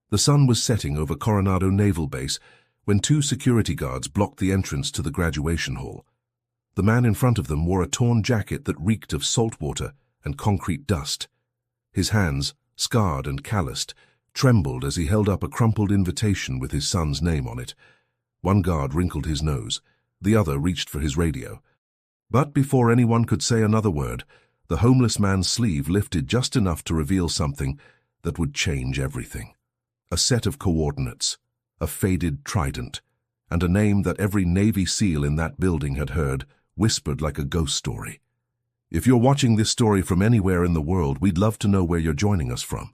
The sun was setting over Coronado Naval Base when two security guards blocked the entrance to the graduation hall. The man in front of them wore a torn jacket that reeked of salt water and concrete dust. His hands, scarred and calloused, trembled as he held up a crumpled invitation with his son's name on it. One guard wrinkled his nose, the other reached for his radio. But before anyone could say another word, the homeless man's sleeve lifted just enough to reveal something that would change everything. A set of coordinates, a faded trident, and a name that every Navy SEAL in that building had heard, whispered like a ghost story. If you're watching this story from anywhere in the world, we'd love to know where you're joining us from.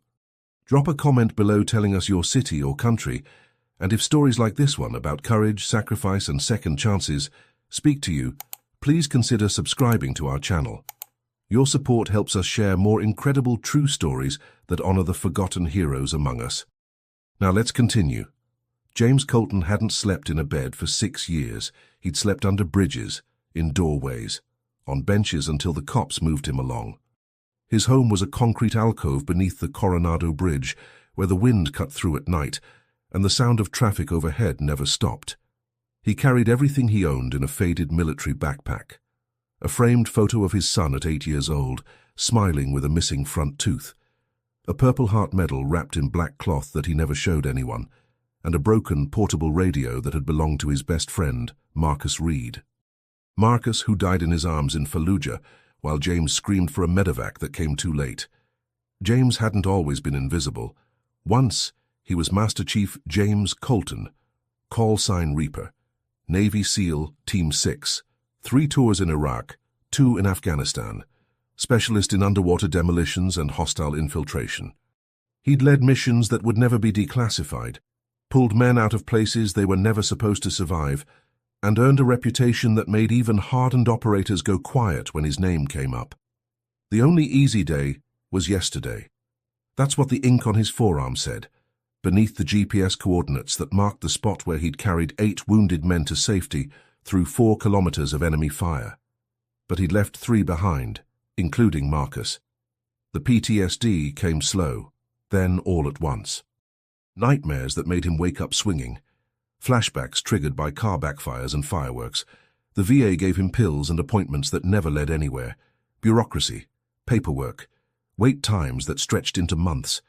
Drop a comment below telling us your city or country, and if stories like this one about courage, sacrifice, and second chances speak to you, please consider subscribing to our channel. Your support helps us share more incredible true stories that honor the forgotten heroes among us. Now let's continue. James Colton hadn't slept in a bed for 6 years. He'd slept under bridges, in doorways, on benches until the cops moved him along. His home was a concrete alcove beneath the Coronado Bridge, where the wind cut through at night, and the sound of traffic overhead never stopped. He carried everything he owned in a faded military backpack. A framed photo of his son at 8 years old, smiling with a missing front tooth. A Purple Heart medal wrapped in black cloth that he never showed anyone, and a broken portable radio that had belonged to his best friend, Marcus Reed. Marcus, who died in his arms in Fallujah, while James screamed for a medevac that came too late. James hadn't always been invisible. Once, he was Master Chief James Colton, call sign Reaper, Navy SEAL Team 6, 3 tours in Iraq, 2 in Afghanistan, specialist in underwater demolitions and hostile infiltration. He'd led missions that would never be declassified, pulled men out of places they were never supposed to survive, and earned a reputation that made even hardened operators go quiet when his name came up. The only easy day was yesterday. That's what the ink on his forearm said, beneath the GPS coordinates that marked the spot where he'd carried 8 wounded men to safety through 4 kilometers of enemy fire. But he'd left 3 behind, including Marcus. The PTSD came slow, then all at once. Nightmares that made him wake up swinging. Flashbacks triggered by car backfires and fireworks. The VA gave him pills and appointments that never led anywhere. Bureaucracy, paperwork, wait times that stretched into months.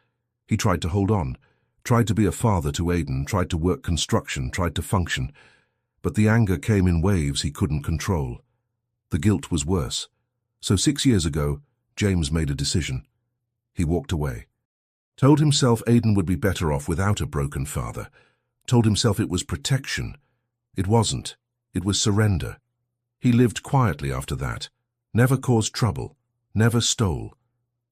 He tried to hold on, tried to be a father to Aiden, tried to work construction, tried to function. But the anger came in waves he couldn't control. The guilt was worse. So 6 years ago, James made a decision. He walked away. Told himself Aiden would be better off without a broken father. Told himself it was protection. It wasn't. It was surrender. He lived quietly after that. Never caused trouble. Never stole.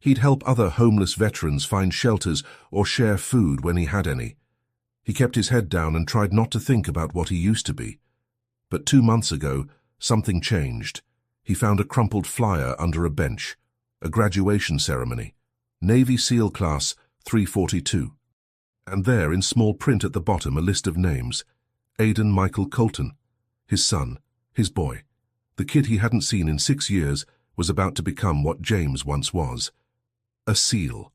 He'd help other homeless veterans find shelters or share food when he had any. He kept his head down and tried not to think about what he used to be. But 2 months ago, something changed. He found a crumpled flyer under a bench. A graduation ceremony. Navy SEAL Class 342. And there, in small print at the bottom, a list of names. Aiden Michael Colton. His son. His boy. The kid he hadn't seen in 6 years was about to become what James once was. A SEAL.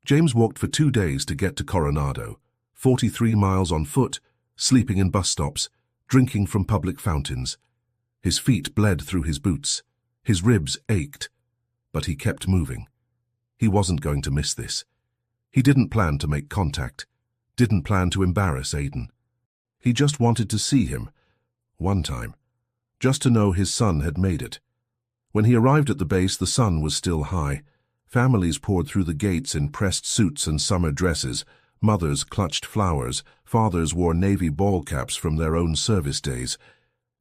James walked for 2 days to get to Coronado. 43 miles on foot, sleeping in bus stops, drinking from public fountains. His feet bled through his boots. His ribs ached. But he kept moving. He wasn't going to miss this. He didn't plan to make contact. Didn't plan to embarrass Aiden. He just wanted to see him. One time. Just to know his son had made it. When he arrived at the base, the sun was still high. Families poured through the gates in pressed suits and summer dresses. Mothers clutched flowers. Fathers wore navy ball caps from their own service days.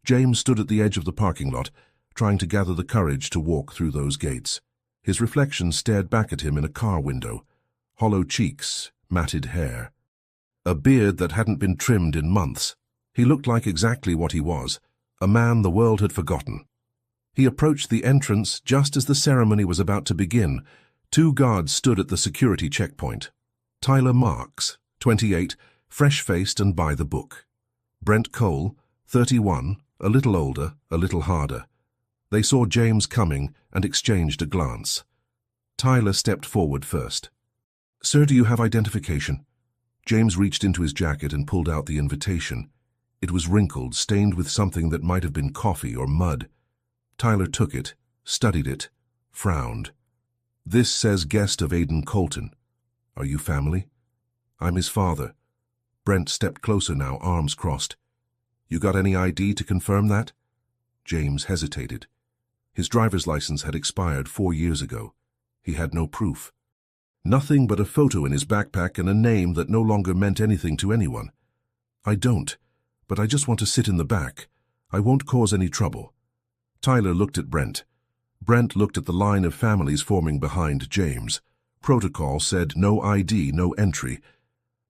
James stood at the edge of the parking lot, trying to gather the courage to walk through those gates. His reflection stared back at him in a car window. Hollow cheeks, matted hair. A beard that hadn't been trimmed in months. He looked like exactly what he was, a man the world had forgotten. He approached the entrance just as the ceremony was about to begin. 2 guards stood at the security checkpoint. Tyler Marks, 28, fresh-faced and by the book. Brent Cole, 31, a little older, a little harder. They saw James coming and exchanged a glance. Tyler stepped forward first. "Sir, do you have identification?" James reached into his jacket and pulled out the invitation. It was wrinkled, stained with something that might have been coffee or mud. Tyler took it, studied it, frowned. "This says guest of Aiden Colton. Are you family?" "I'm his father." Brent stepped closer now, arms crossed. "You got any ID to confirm that?" James hesitated. His driver's license had expired 4 years ago. He had no proof. Nothing but a photo in his backpack and a name that no longer meant anything to anyone. "I don't, but I just want to sit in the back. I won't cause any trouble." Tyler looked at Brent. Brent looked at the line of families forming behind James. Protocol said no ID, no entry.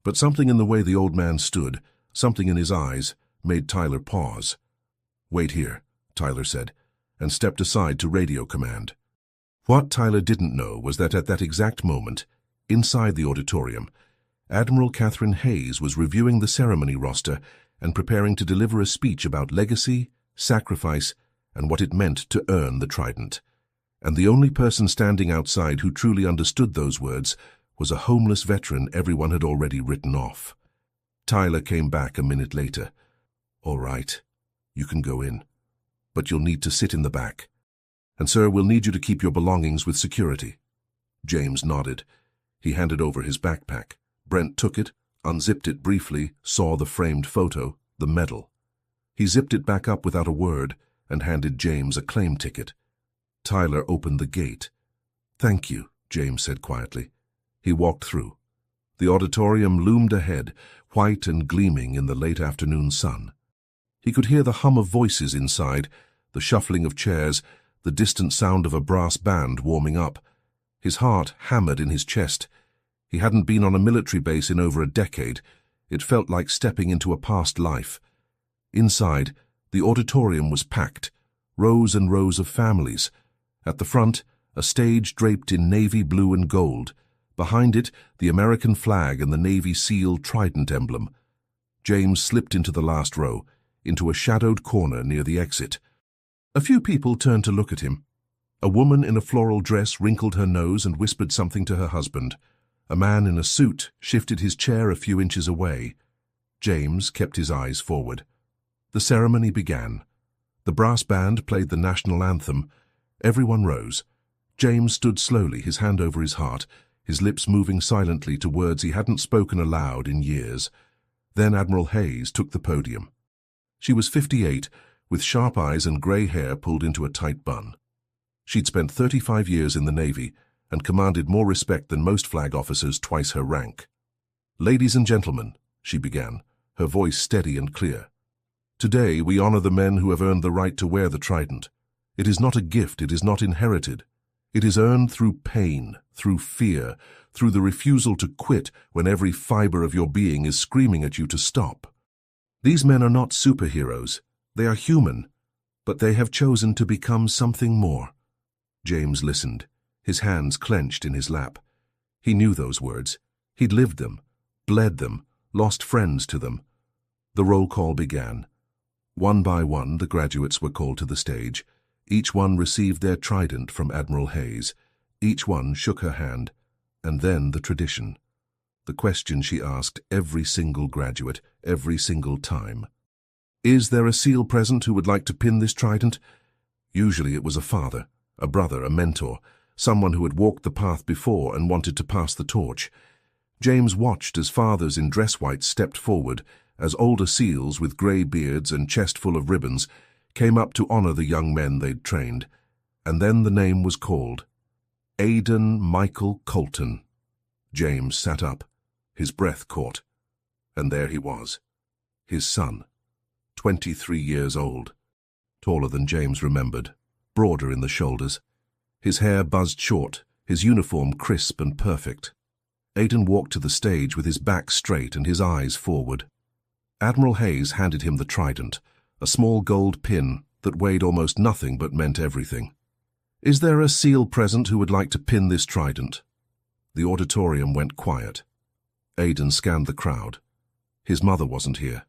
But something in the way the old man stood, something in his eyes, made Tyler pause. "Wait here," Tyler said, and stepped aside to radio command. What Tyler didn't know was that at that exact moment, inside the auditorium, Admiral Catherine Hayes was reviewing the ceremony roster and preparing to deliver a speech about legacy, sacrifice, and what it meant to earn the trident. And the only person standing outside who truly understood those words was a homeless veteran everyone had already written off. Tyler came back a minute later. "All right, you can go in, but you'll need to sit in the back. And sir, we'll need you to keep your belongings with security." James nodded. He handed over his backpack. Brent took it, unzipped it briefly, saw the framed photo, the medal. He zipped it back up without a word and handed James a claim ticket. Tyler opened the gate. "Thank you," James said quietly. He walked through. The auditorium loomed ahead, white and gleaming in the late afternoon sun. He could hear the hum of voices inside, the shuffling of chairs, the distant sound of a brass band warming up. His heart hammered in his chest. He hadn't been on a military base in over a decade. It felt like stepping into a past life. Inside, the auditorium was packed, rows and rows of families. At the front, a stage draped in navy blue and gold. Behind it, the American flag and the Navy SEAL trident emblem. James slipped into the last row, into a shadowed corner near the exit. A few people turned to look at him. A woman in a floral dress wrinkled her nose and whispered something to her husband. A man in a suit shifted his chair a few inches away. James kept his eyes forward. The ceremony began. The brass band played the national anthem. Everyone rose. James stood slowly, his hand over his heart, his lips moving silently to words he hadn't spoken aloud in years. Then Admiral Hayes took the podium. She was 58, with sharp eyes and grey hair pulled into a tight bun. She'd spent 35 years in the Navy and commanded more respect than most flag officers twice her rank. "Ladies and gentlemen," she began, her voice steady and clear. "Today we honor the men who have earned the right to wear the trident. It is not a gift, it is not inherited. It is earned through pain, through fear, through the refusal to quit when every fiber of your being is screaming at you to stop. These men are not superheroes. They are human, but they have chosen to become something more." James listened, his hands clenched in his lap. He knew those words. He'd lived them, bled them, lost friends to them. The roll call began. One by one, the graduates were called to the stage. Each one received their trident from Admiral Hayes. Each one shook her hand, and then the tradition. The question she asked every single graduate, every single time. "Is there a SEAL present who would like to pin this trident?" Usually it was a father, a brother, a mentor, someone who had walked the path before and wanted to pass the torch. James watched as fathers in dress whites stepped forward, as older SEALs with grey beards and chest full of ribbons came up to honor the young men they'd trained. And then the name was called. Aiden Michael Colton. James sat up, his breath caught. And there he was, his son, 23 years old, taller than James remembered, broader in the shoulders. His hair buzzed short, his uniform crisp and perfect. Aiden walked to the stage with his back straight and his eyes forward. Admiral Hayes handed him the trident, a small gold pin that weighed almost nothing but meant everything. "Is there a SEAL present who would like to pin this trident?" The auditorium went quiet. Aiden scanned the crowd. His mother wasn't here.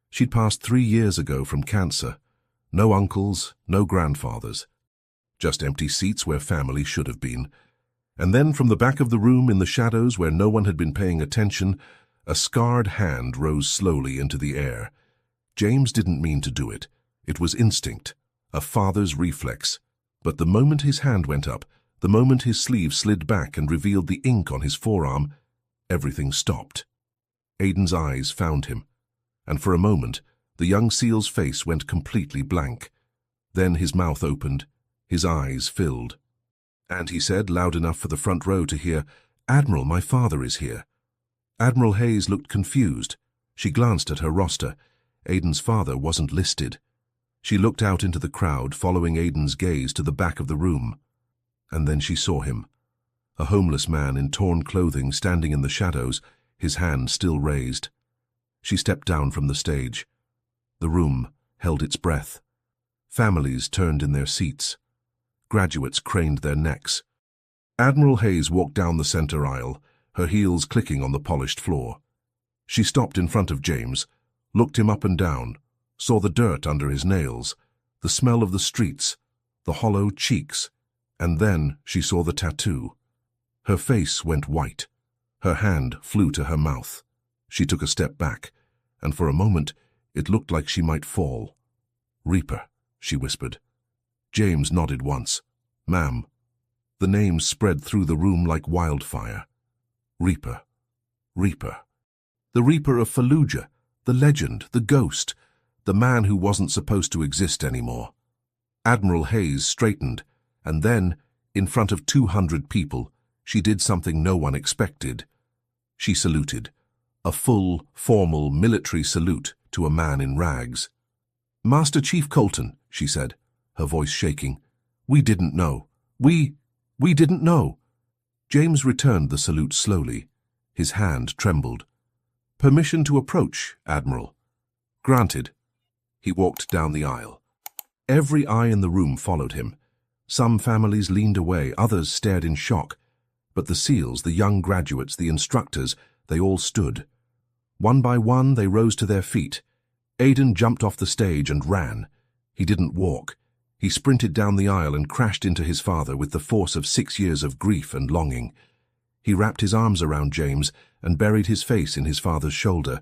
She'd passed 3 years ago from cancer. No uncles, no grandfathers. Just empty seats where family should have been. And then from the back of the room in the shadows where no one had been paying attention, A scarred hand rose slowly into the air. James didn't mean to do it. It was instinct, a father's reflex. But the moment his hand went up, the moment his sleeve slid back and revealed the ink on his forearm, everything stopped. Aiden's eyes found him, and for a moment, the young SEAL's face went completely blank. Then his mouth opened, his eyes filled. And he said, loud enough for the front row to hear, "Admiral, my father is here." Admiral Hayes looked confused. She glanced at her roster. Aiden's father wasn't listed. She looked out into the crowd, following Aiden's gaze to the back of the room. And then she saw him. A homeless man in torn clothing standing in the shadows, his hand still raised. She stepped down from the stage. The room held its breath. Families turned in their seats. Graduates craned their necks. Admiral Hayes walked down the center aisle, her heels clicking on the polished floor. She stopped in front of James, looked him up and down, saw the dirt under his nails, the smell of the streets, the hollow cheeks, and then she saw the tattoo. Her face went white. Her hand flew to her mouth. She took a step back, and for a moment it looked like she might fall. "Reaper," she whispered. James nodded once. "Ma'am." The name spread through the room like wildfire. Reaper. Reaper. The Reaper of Fallujah, the legend, the ghost, the man who wasn't supposed to exist anymore. Admiral Hayes straightened, and then, in front of 200 people, she did something no one expected. She saluted, a full, formal military salute to a man in rags. "Master Chief Colton," she said, her voice shaking, "we didn't know. We didn't know." James returned the salute slowly. His hand trembled. "Permission to approach, Admiral." "Granted." He walked down the aisle. Every eye in the room followed him. Some families leaned away, others stared in shock. But the SEALs, the young graduates, the instructors, they all stood. One by one, they rose to their feet. Aiden jumped off the stage and ran. He didn't walk. He sprinted down the aisle and crashed into his father with the force of 6 years of grief and longing. He wrapped his arms around James and buried his face in his father's shoulder,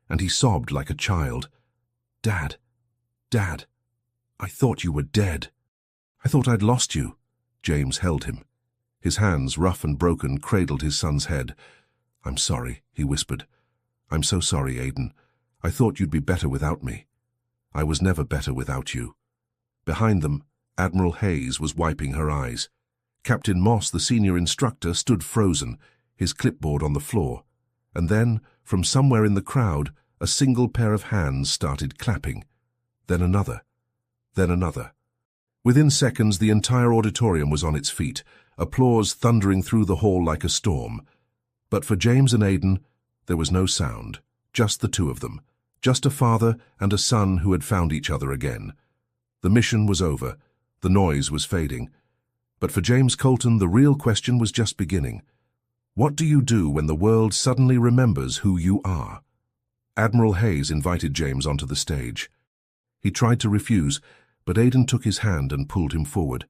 and he sobbed like a child. "Dad, Dad, I thought you were dead. I thought I'd lost you." James held him. His hands, rough and broken, cradled his son's head. "I'm sorry," he whispered. "I'm so sorry, Aiden. I thought you'd be better without me. I was never better without you." Behind them, Admiral Hayes was wiping her eyes. Captain Moss, the senior instructor, stood frozen, his clipboard on the floor. And then, from somewhere in the crowd, a single pair of hands started clapping. Then another. Then another. Within seconds, the entire auditorium was on its feet, applause thundering through the hall like a storm. But for James and Aiden, there was no sound, just the two of them, just a father and a son who had found each other again. The mission was over, the noise was fading. But for James Colton, the real question was just beginning. What do you do when the world suddenly remembers who you are? Admiral Hayes invited James onto the stage. He tried to refuse, but Aiden took his hand and pulled him forward.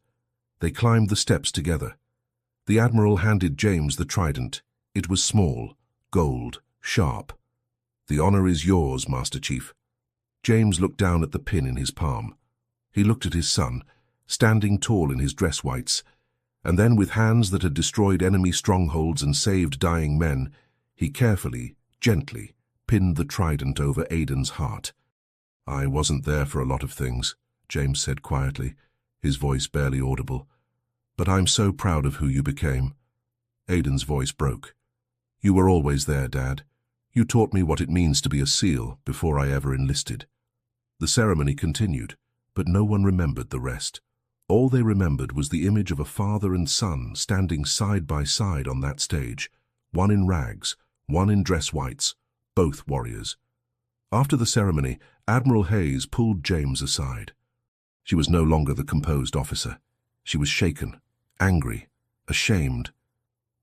They climbed the steps together. The Admiral handed James the trident. It was small, gold, sharp. "The honor is yours, Master Chief." James looked down at the pin in his palm. He looked at his son, standing tall in his dress whites, and then with hands that had destroyed enemy strongholds and saved dying men, he carefully, gently, pinned the trident over Aiden's heart. "I wasn't there for a lot of things," James said quietly, his voice barely audible. "But I'm so proud of who you became." Aiden's voice broke. "You were always there, Dad. You taught me what it means to be a SEAL before I ever enlisted." The ceremony continued, but no one remembered the rest. All they remembered was the image of a father and son standing side by side on that stage, one in rags, one in dress whites, both warriors. After the ceremony, Admiral Hayes pulled James aside. She was no longer the composed officer. She was shaken, angry, ashamed.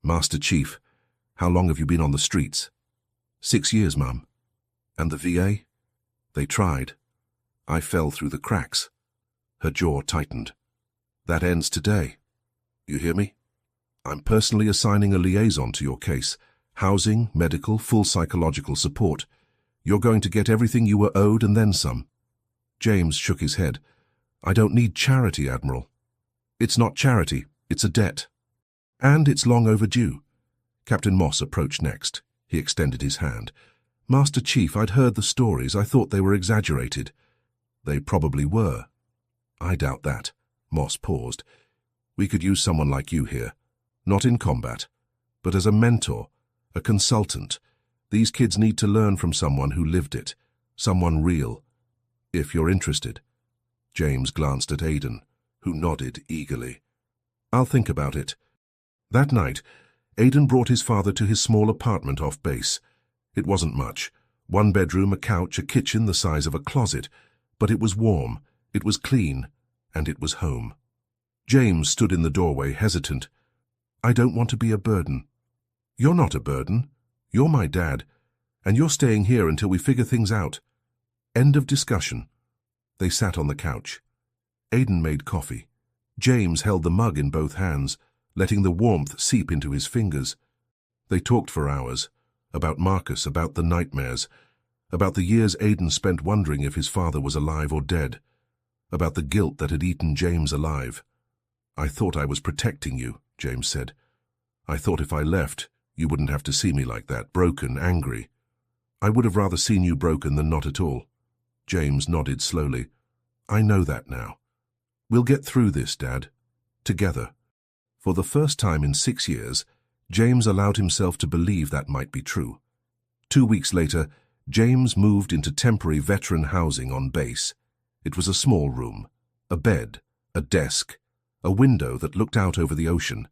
"Master Chief, how long have you been on the streets?" 6 years, Mum." "And the VA?" "They tried. I fell through the cracks." Her jaw tightened. "That ends today. You hear me? I'm personally assigning a liaison to your case. Housing, medical, full psychological support. You're going to get everything you were owed and then some. James shook his head. I don't need charity, Admiral. It's not charity, it's a debt. And it's long overdue. Captain Moss approached next. He extended his hand. Master Chief, I'd heard the stories. I thought they were exaggerated. They probably were. I doubt that. Moss paused. We could use someone like you here. Not in combat, but as a mentor, a consultant. These kids need to learn from someone who lived it. Someone real. If you're interested. James glanced at Aidan, who nodded eagerly. I'll think about it. That night, Aidan brought his father to his small apartment off base. It wasn't much. One bedroom, a couch, a kitchen the size of a closet. But it was warm, it was clean, and it was home. James stood in the doorway, hesitant. I don't want to be a burden. You're not a burden. You're my dad, and you're staying here until we figure things out. End of discussion. They sat on the couch. Aidan made coffee. James held the mug in both hands, letting the warmth seep into his fingers. They talked for hours, about Marcus, about the nightmares, about the years Aidan spent wondering if his father was alive or dead, about the guilt that had eaten James alive. I thought I was protecting you, James said. I thought if I left, you wouldn't have to see me like that, broken, angry. I would have rather seen you broken than not at all. James nodded slowly. I know that now. We'll get through this, Dad. Together. For the first time in 6 years, James allowed himself to believe that might be true. 2 weeks later, James moved into temporary veteran housing on base. It was a small room, a bed, a desk, a window that looked out over the ocean.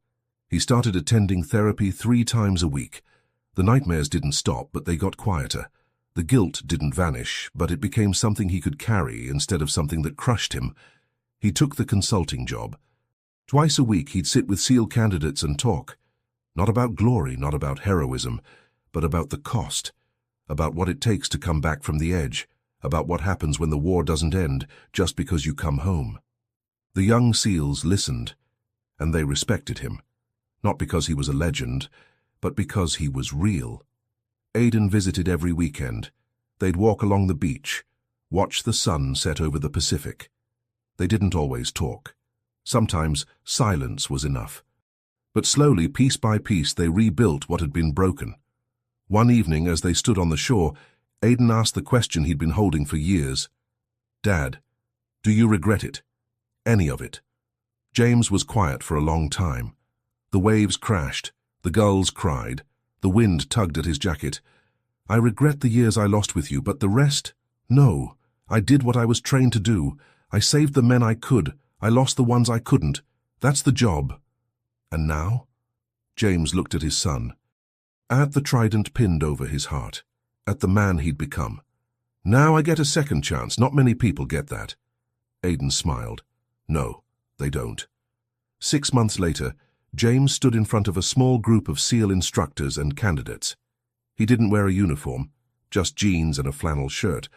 He started attending therapy 3 times a week. The nightmares didn't stop, but they got quieter. The guilt didn't vanish, but it became something he could carry instead of something that crushed him. He took the consulting job. Twice a week he'd sit with SEAL candidates and talk. Not about glory, not about heroism, but about the cost, about what it takes to come back from the edge, about what happens when the war doesn't end just because you come home. The young SEALs listened, and they respected him. Not because he was a legend, but because he was real. Aidan visited every weekend. They'd walk along the beach, watch the sun set over the Pacific. They didn't always talk. Sometimes silence was enough. But slowly, piece by piece, they rebuilt what had been broken. One evening, as they stood on the shore, Aidan asked the question he'd been holding for years. Dad, do you regret it? Any of it? James was quiet for a long time. The waves crashed, the gulls cried, the wind tugged at his jacket. I regret the years I lost with you, but the rest? No. I did what I was trained to do. I saved the men I could. I lost the ones I couldn't. That's the job. And now? James looked at his son. At the trident pinned over his heart. At the man he'd become. Now I get a second chance. Not many people get that. Aidan smiled. No, they don't. 6 months later, James stood in front of a small group of SEAL instructors and candidates. He didn't wear a uniform, just jeans and a flannel shirt,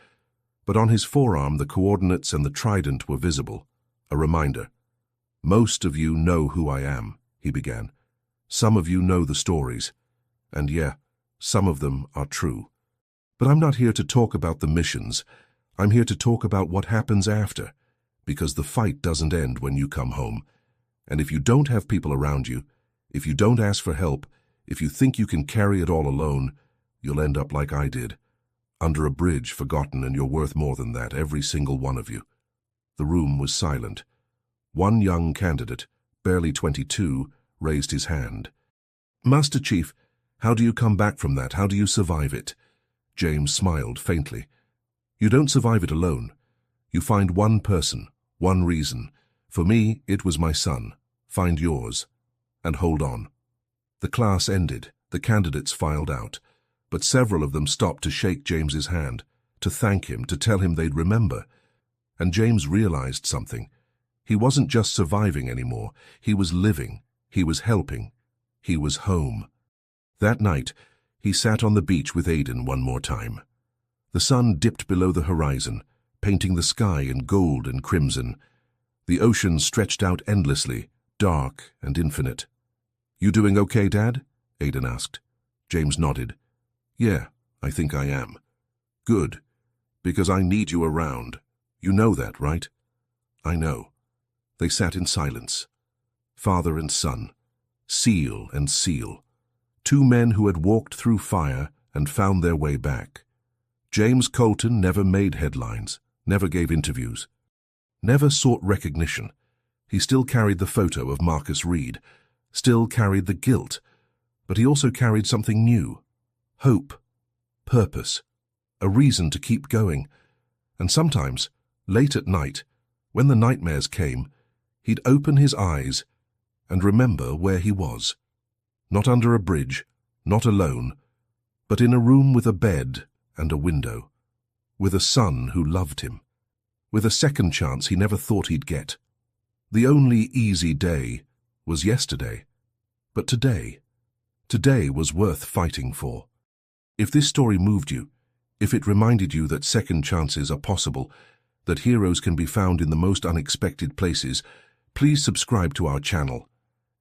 but on his forearm the coordinates and the trident were visible, a reminder. Most of you know who I am, he began. Some of you know the stories, and yeah, some of them are true. But I'm not here to talk about the missions. I'm here to talk about what happens after, because the fight doesn't end when you come home. And if you don't have people around you, if you don't ask for help, if you think you can carry it all alone, you'll end up like I did, under a bridge, forgotten, and you're worth more than that, every single one of you. The room was silent. One young candidate, barely 22, raised his hand. Master Chief, how do you come back from that? How do you survive it? James smiled faintly. You don't survive it alone. You find one person, one reason. For me, it was my son. Find yours. And hold on. The class ended. The candidates filed out. But several of them stopped to shake James's hand, to thank him, to tell him they'd remember. And James realized something. He wasn't just surviving anymore. He was living. He was helping. He was home. That night, he sat on the beach with Aidan one more time. The sun dipped below the horizon, painting the sky in gold and crimson. The ocean stretched out endlessly, dark and infinite. You doing okay, Dad? Aidan asked. James nodded. Yeah, I think I am. Good, because I need you around. You know that, right? I know. They sat in silence. Father and son, seal and seal. Two men who had walked through fire and found their way back. James Colton never made headlines, never gave interviews, never sought recognition. He still carried the photo of Marcus Reed, still carried the guilt, but he also carried something new. Hope, purpose, a reason to keep going. And sometimes, late at night, when the nightmares came, he'd open his eyes and remember where he was. Not under a bridge, not alone, but in a room with a bed and a window, with a son who loved him, with a second chance he never thought he'd get. The only easy day was yesterday, but today was worth fighting for. If this story moved you, if it reminded you that second chances are possible, that heroes can be found in the most unexpected places, please subscribe to our channel.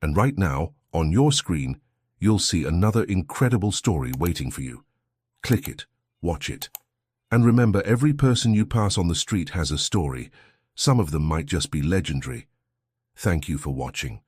And right now, on your screen, you'll see another incredible story waiting for you. Click it, watch it. And remember, every person you pass on the street has a story. Some of them might just be legendary. Thank you for watching.